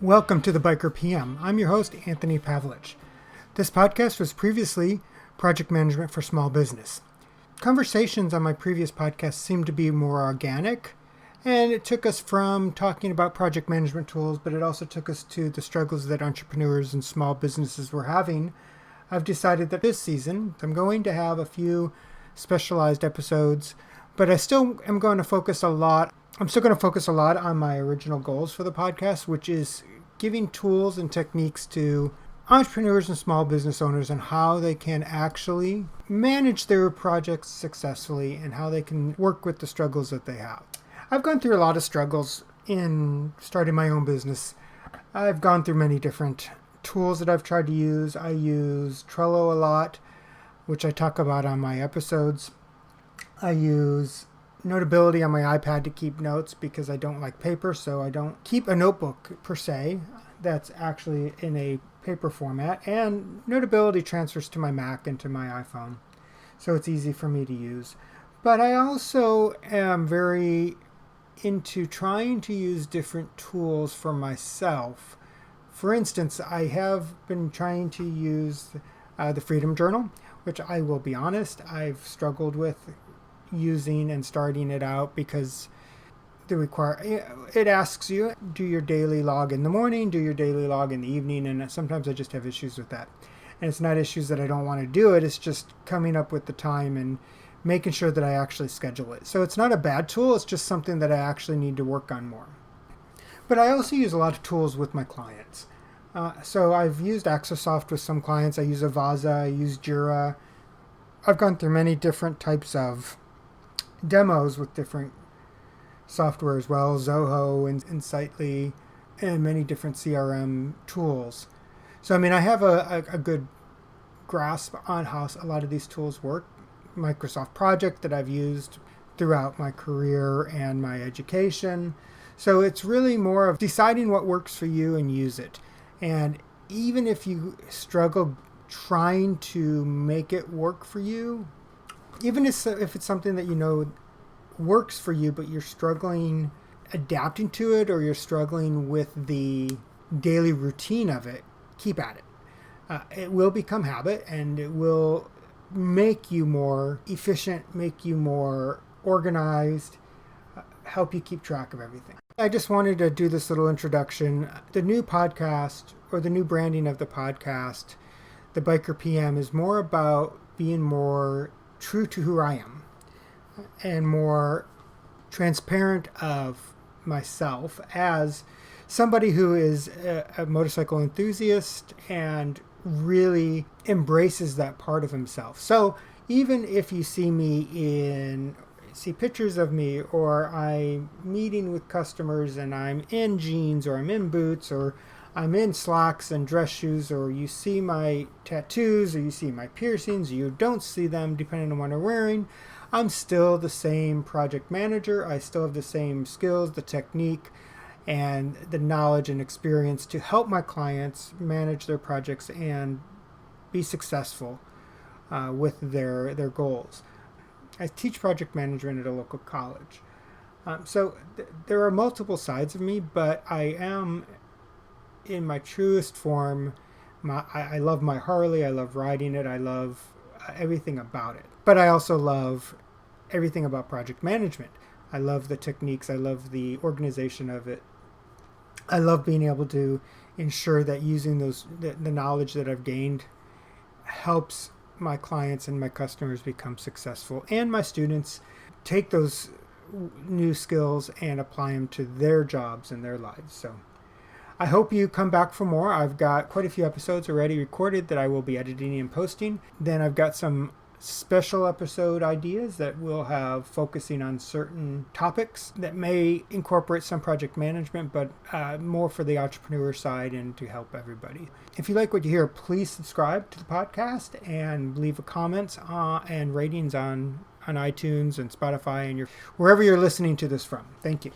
Welcome to the Biker PM. I'm your host, Anthony Pavelich. This podcast was previously Project Management for Small Business. Conversations on my previous podcast seemed to be more organic, and it took us from talking about project management tools, but it also took us to the struggles that entrepreneurs and small businesses were having. I've decided that this season I'm going to have a few specialized episodes, but I still am going to focus a lot. I'm still going to focus a lot on my original goals for the podcast, which is giving tools and techniques to entrepreneurs and small business owners on how they can actually manage their projects successfully and how they can work with the struggles that they have. I've gone through a lot of struggles in starting my own business. I've gone through many different tools that I've tried to use. I use Trello a lot, which I talk about on my episodes. I use Notability on my iPad to keep notes because I don't like paper, so I don't keep a notebook per se that's actually in a paper format. And Notability transfers to my Mac and to my iPhone, so it's easy for me to use. But I also am very into trying to use different tools for myself. For instance, I have been trying to use the Freedom Journal, which I will be honest, I've struggled with using and starting it out because it asks you, do your daily log in the morning, do your daily log in the evening, and sometimes I just have issues with that. And it's not issues that I don't want to do it, it's just coming up with the time and making sure that I actually schedule it. So it's not a bad tool, it's just something that I actually need to work on more. But I also use a lot of tools with my clients. So I've used Axosoft with some clients, I use Avaza, I use Jira. I've gone through many different types of demos with different software as well, Zoho and Insightly, and many different CRM tools. So, I mean, I have a good grasp on how a lot of these tools work. Microsoft Project that I've used throughout my career and my education. So it's really more of deciding what works for you and use it. And even if you struggle trying to make it work for you, even if it's something that you know works for you, but you're struggling adapting to it, or you're struggling with the daily routine of it, keep at it. It will become habit, and it will make you more efficient, make you more organized, help you keep track of everything. I just wanted to do this little introduction. The new podcast, or the new branding of the podcast, the Biker PM, is more about being more true to who I am and more transparent of myself as somebody who is a motorcycle enthusiast and really embraces that part of himself. So even if you see pictures of me, or I'm meeting with customers and I'm in jeans, or I'm in boots, or I'm in slacks and dress shoes, or you see my tattoos, or you see my piercings, or you don't see them depending on what I'm wearing, I'm still the same project manager. I still have the same skills, the technique, and the knowledge and experience to help my clients manage their projects and be successful with their goals. I teach project management at a local college. So there are multiple sides of me, but I am in my truest form. I love my Harley, I love riding it, I love everything about it. But I also love everything about project management. I love the techniques, I love the organization of it. I love being able to ensure that using the knowledge that I've gained helps my clients and my customers become successful, and my students take those new skills and apply them to their jobs and their lives. So I hope you come back for more. I've got quite a few episodes already recorded that I will be editing and posting. Then I've got some special episode ideas that we'll have focusing on certain topics that may incorporate some project management, but more for the entrepreneur side and to help everybody. If you like what you hear, please subscribe to the podcast and leave a comment and ratings on iTunes and Spotify and wherever you're listening to this from. Thank you.